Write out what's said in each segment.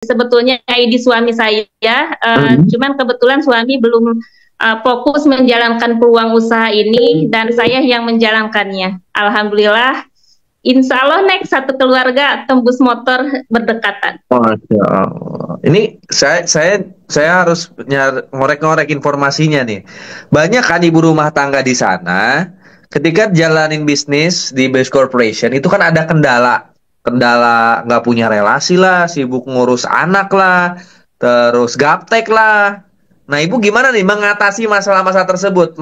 sebetulnya ID suami saya, cuman kebetulan suami belum fokus menjalankan peluang usaha ini dan saya yang menjalankannya. Alhamdulillah, insya Allah next satu keluarga tembus motor berdekatan. Masya Allah. Ini saya harus ngorek-ngorek informasinya nih. Banyak kan ibu rumah tangga di sana, ketika jalanin bisnis di Base Corporation itu kan ada kendala nggak punya relasi lah, sibuk ngurus anak lah, terus gaptek lah. Nah, ibu gimana nih mengatasi masalah-masalah tersebut?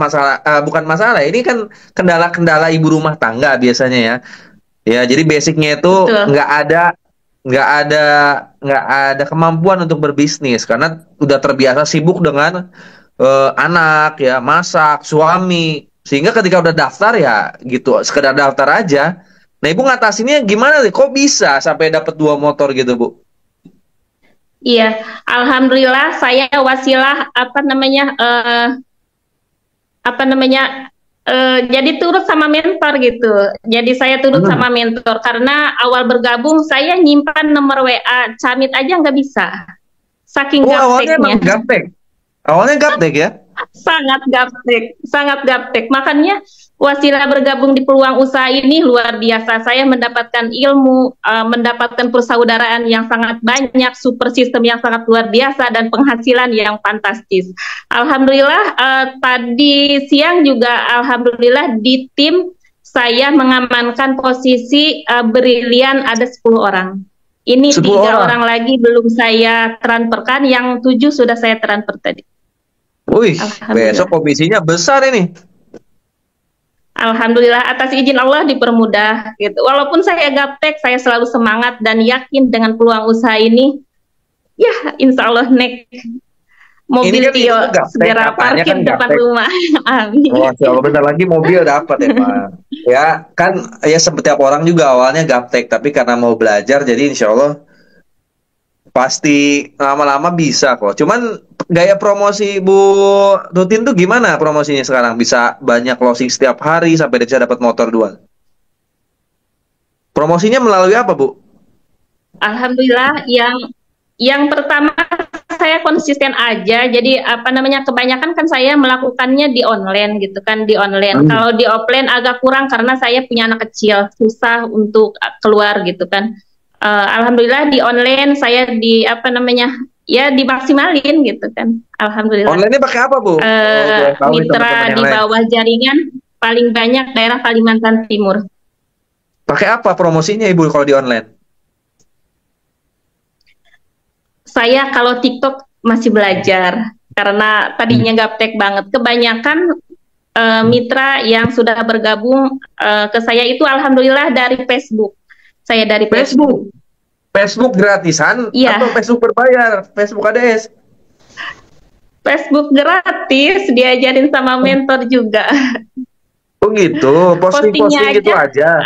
Bukan masalah, ini kan kendala-kendala ibu rumah tangga biasanya ya. Ya, jadi basicnya itu Betul. nggak ada nggak ada kemampuan untuk berbisnis karena udah terbiasa sibuk dengan anak ya, masak, suami, sehingga ketika udah daftar ya gitu sekedar daftar aja. Nah, ibu ngatasinnya gimana nih? Kok bisa sampai dapat 2 motor gitu, Bu? Iya, alhamdulillah saya wasilah jadi turut sama mentor gitu. Jadi saya turut Hmm. sama mentor karena awal bergabung saya nyimpan nomor WA Camit aja nggak bisa, saking Oh, awalnya gapteknya. emang gaptek. Awalnya gaptek ya? Sangat gaptek, sangat gaptek. Makanya wasilah bergabung di peluang usaha ini luar biasa. Saya mendapatkan ilmu, mendapatkan persaudaraan yang sangat banyak, super sistem yang sangat luar biasa, dan penghasilan yang fantastis. Alhamdulillah, tadi siang juga alhamdulillah di tim saya mengamankan posisi brilian ada 10 orang. Ini 10 3 orang. orang lagi belum saya transferkan, yang 7 sudah saya transfer tadi. Wih, Alhamdulillah. besok komisinya besar ini. Alhamdulillah atas izin Allah dipermudah gitu. Walaupun saya gaptek, saya selalu semangat dan yakin dengan peluang usaha ini. Ya, insya Allah next Ini mobil kan Tio ibu gaptek, segera katanya parkir kan depan gaptek. rumah. Amin. Oh, Masya Allah, bentar lagi mobil dapat ya, Pak. Ya, kan ya setiap orang juga awalnya gaptek, tapi karena mau belajar, jadi insya Allah pasti lama-lama bisa kok. Cuman gaya promosi Bu Tutin tuh gimana promosinya sekarang? Bisa banyak closing setiap hari sampai bisa dapat motor 2. Promosinya melalui apa, Bu? Alhamdulillah, yang pertama saya konsisten aja. Jadi kebanyakan kan saya melakukannya di online gitu kan, di online. Hmm. Kalau di offline agak kurang karena saya punya anak kecil, susah untuk keluar gitu kan. Alhamdulillah di online saya ya dimaksimalin gitu kan. Alhamdulillah. Online-nya pakai apa, Bu? Boleh tahu nih Mitra teman-teman yang di lain. bawah jaringan paling banyak daerah Kalimantan Timur. Pakai apa promosinya, Ibu, kalau di online? Saya kalau TikTok masih belajar karena tadinya gaptek banget. Kebanyakan mitra yang sudah bergabung ke saya itu alhamdulillah dari Facebook. Saya dari Facebook. Facebook gratisan Iya. atau Facebook berbayar? Facebook ADS? Facebook gratis, diajarin sama mentor juga. Oh gitu, posting-posting gitu aja.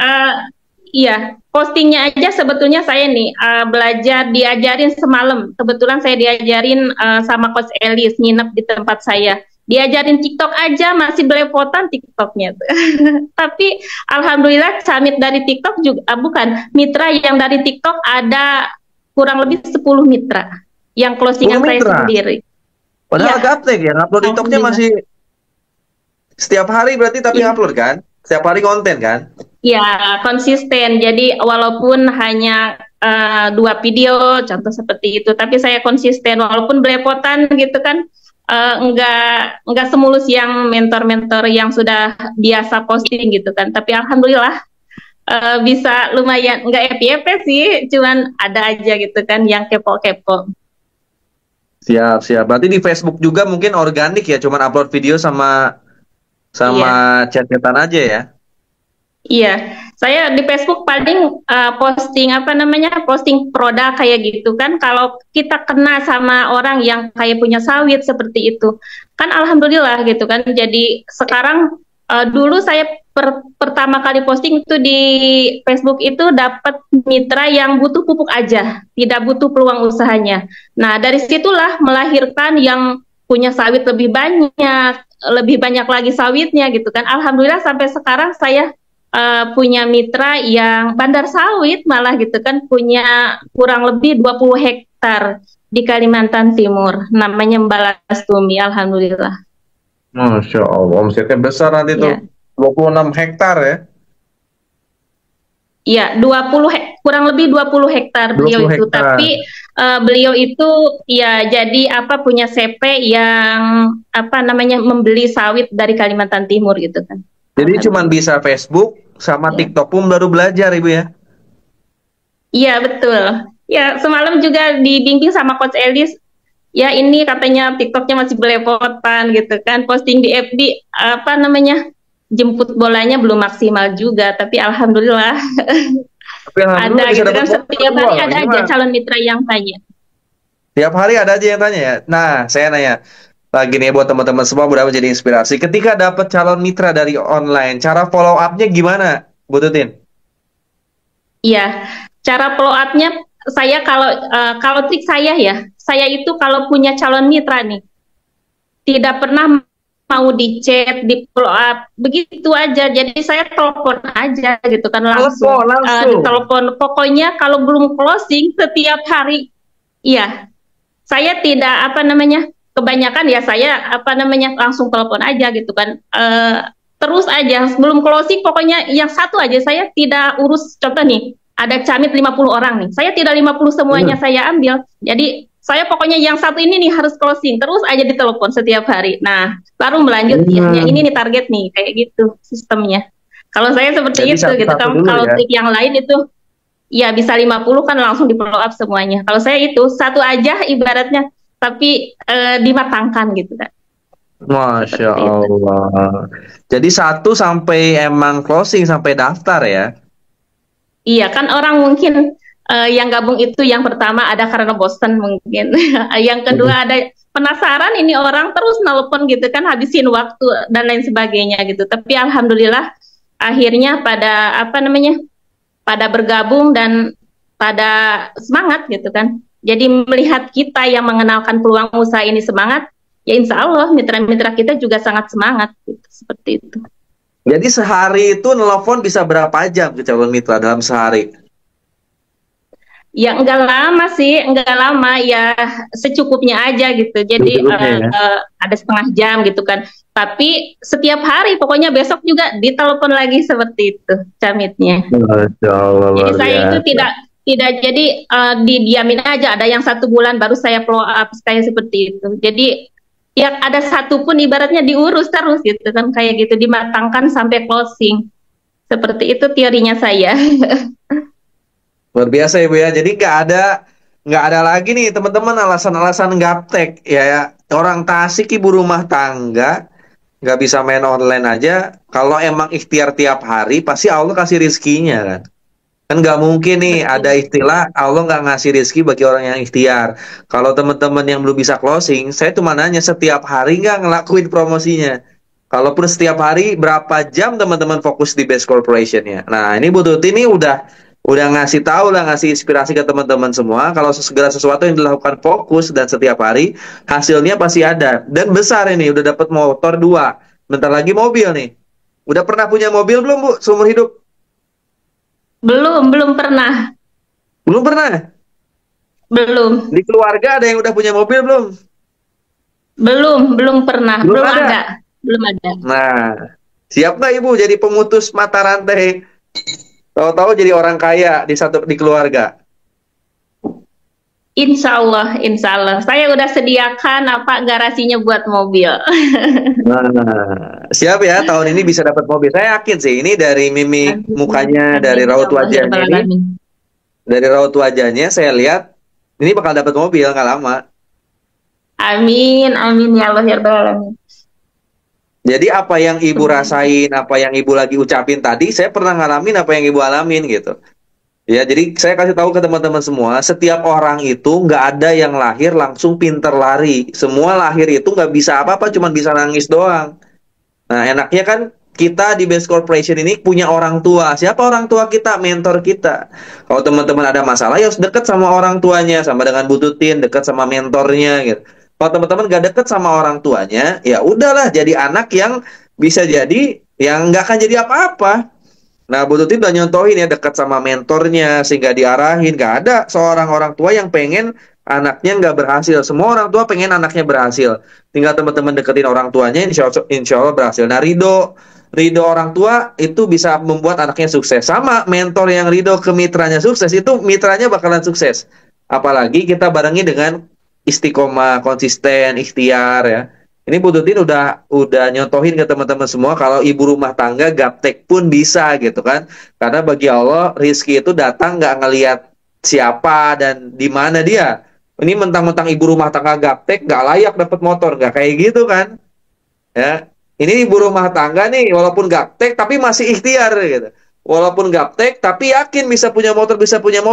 Iya, postingnya aja sebetulnya saya nih belajar, diajarin semalam. Kebetulan saya diajarin sama Coach Elis, nginep di tempat saya. Diajarin TikTok aja masih belepotan TikToknya. Tapi alhamdulillah Camit dari TikTok juga bukan mitra yang dari TikTok ada kurang lebih 10 mitra yang closingan 10 saya mitra? sendiri. Padahal Iya. gaptek ya, upload TikToknya masih setiap hari berarti, tapi Iya. upload kan? Setiap hari konten kan? Ya, konsisten. Jadi walaupun hanya 2 video, contoh seperti itu, tapi saya konsisten walaupun belepotan gitu kan. Enggak semulus yang mentor-mentor yang sudah biasa posting gitu kan. Tapi alhamdulillah bisa lumayan, enggak FYP sih, cuman ada aja gitu kan yang kepo-kepo. Siap. Berarti di Facebook juga mungkin organik ya, cuman upload video sama Iya. chat-chatan aja ya? Iya, saya di Facebook paling posting produk kayak gitu kan. Kalau kita kena sama orang yang kayak punya sawit seperti itu, kan alhamdulillah gitu kan. Jadi sekarang dulu saya pertama kali posting itu di Facebook itu dapat mitra yang butuh pupuk aja, tidak butuh peluang usahanya. Nah, dari situlah melahirkan yang punya sawit lebih banyak lagi sawitnya gitu kan. Alhamdulillah sampai sekarang saya punya mitra yang bandar sawit malah gitu kan, punya kurang lebih 20 hektar di Kalimantan Timur, namanya Mbalastumi, alhamdulillah. Masya Allah, omsetnya besar nanti tuh, Ya. 26 hektar ya. Iya, kurang lebih 20 hektar beliau 20 itu. hektar. Tapi beliau itu ya jadi punya CP yang membeli sawit dari Kalimantan Timur gitu kan. Jadi cuma bisa Facebook sama Ya. TikTok pun baru belajar Ibu ya. Iya, betul. Ya, semalam juga dibimbing sama Coach Elis. Ya, ini katanya TikToknya masih belepotan gitu kan. Posting di FB jemput bolanya belum maksimal juga, tapi alhamdulillah Tapi alhamdulillah ada bisa gitu dapat kan, setiap hari ada aja gimana? calon mitra yang tanya. Tiap hari ada aja yang tanya ya. Nah, saya nanya lagi nih buat teman-teman semua, mudah menjadi inspirasi. Ketika dapat calon mitra dari online, cara follow up-nya gimana, Bu Tutin? Iya, cara follow up-nya saya kalau trik saya ya, saya itu kalau punya calon mitra nih, tidak pernah mau di chat, di follow up, begitu aja. Jadi saya telepon aja gitu kan langsung. Telepon langsung. Ditelepon, pokoknya kalau belum closing setiap hari, iya. Saya tidak kebanyakan ya saya langsung telepon aja gitu kan. Terus aja sebelum closing pokoknya yang satu aja, saya tidak urus. Contoh nih, ada camit 50 orang nih, saya tidak 50 semuanya saya ambil. Jadi saya pokoknya yang satu ini nih harus closing, terus aja ditelepon setiap hari. Nah, baru melanjut ya ini nih target nih, kayak gitu sistemnya. Kalau saya seperti Jadi itu gitu kan. Kalau ya. trik yang lain itu ya bisa 50 kan langsung di follow up semuanya. Kalau saya itu satu aja ibaratnya, tapi dimatangkan gitu kan. Masya Allah. Jadi 1 sampai emang closing sampai daftar ya? Iya kan, orang mungkin yang gabung itu yang pertama ada karena bosan mungkin. Yang kedua ada penasaran, ini orang terus nelpon gitu kan, habisin waktu dan lain sebagainya gitu. Tapi alhamdulillah akhirnya pada bergabung dan pada semangat gitu kan. Jadi melihat kita yang mengenalkan peluang usaha ini semangat, ya insya Allah mitra-mitra kita juga sangat semangat gitu, seperti itu. Jadi sehari itu nelfon bisa berapa jam ke calon mitra dalam sehari? Ya enggak lama sih, enggak lama ya, secukupnya aja gitu. Jadi ada setengah jam gitu kan. Tapi setiap hari, pokoknya besok juga ditelepon lagi seperti itu camitnya. Jadi saya itu tidak jadi didiamin aja. Ada yang 1 bulan baru saya follow up kayak seperti itu. Jadi ya ada satu pun ibaratnya diurus terus gitu kan, kayak gitu, dimatangkan sampai closing. Seperti itu teorinya saya. Luar biasa Ibu ya. Jadi nggak ada lagi nih teman-teman alasan-alasan gaptek ya. Orang Tasik ibu rumah tangga nggak bisa main online aja. Kalau emang ikhtiar tiap hari, pasti Allah kasih rizkinya kan. Kan nggak mungkin nih ada istilah Allah nggak ngasih rizki bagi orang yang ikhtiar. Kalau teman-teman yang belum bisa closing, saya cuma nanya setiap hari nggak ngelakuin promosinya. Kalaupun setiap hari berapa jam teman-teman fokus di Best Corporation ya. Nah ini Bu Tuti ini udah ngasih tahu lah, ngasih inspirasi ke teman-teman semua. Kalau segala sesuatu yang dilakukan fokus dan setiap hari, hasilnya pasti ada. Dan besar ini, udah dapat motor 2. Bentar lagi mobil nih. Udah pernah punya mobil belum Bu, seumur hidup? Belum pernah. Belum pernah? Belum. Di keluarga ada yang udah punya mobil belum? Belum pernah. Belum ada. Belum ada. Nah, siap nggak Ibu jadi pemutus mata rantai? Tahu-tahu jadi orang kaya di keluarga. Insya Allah. Saya udah sediakan garasinya buat mobil. Nah, siap ya, tahun ini bisa dapat mobil. Saya yakin sih, ini dari mimik mukanya, dari raut wajahnya ini. Dari raut wajahnya saya lihat ini bakal dapat mobil nggak lama. Amin ya Allah ya Rabbal alamin. Jadi apa yang Ibu rasain, apa yang Ibu lagi ucapin tadi, saya pernah ngalamin apa yang Ibu alamin gitu. Ya, jadi saya kasih tahu ke teman-teman semua, setiap orang itu nggak ada yang lahir langsung pinter lari. Semua lahir itu nggak bisa apa-apa, cuma bisa nangis doang. Nah, enaknya kan kita di Best Corporation ini punya orang tua. Siapa orang tua kita? Mentor kita. Kalau teman-teman ada masalah, ya harus deket sama orang tuanya, sama dengan Bu Tutin, deket sama mentornya gitu. Kalau teman-teman gak deket sama orang tuanya, ya udahlah jadi anak yang bisa jadi yang nggak akan jadi apa-apa. Nah, Bu Tutin udah nyontohin ya, dekat sama mentornya sehingga diarahin. Gak ada seorang orang tua yang pengen anaknya nggak berhasil. Semua orang tua pengen anaknya berhasil. Tinggal teman-teman deketin orang tuanya, insya Allah berhasil. Nah, ridho orang tua itu bisa membuat anaknya sukses. Sama mentor yang ridho ke mitranya sukses, itu mitranya bakalan sukses. Apalagi kita barengi dengan istiqomah, konsisten, ikhtiar ya. Ini Bu Tutin udah nyontohin ke teman-teman semua kalau ibu rumah tangga gaptek pun bisa gitu kan. Karena bagi Allah rizki itu datang nggak ngelihat siapa dan di mana dia. Ini mentang-mentang ibu rumah tangga gaptek nggak layak dapat motor, nggak kayak gitu kan? Ya, ini ibu rumah tangga nih walaupun gaptek tapi masih ikhtiar gitu. Walaupun gaptek tapi yakin bisa punya motor, bisa punya mobil.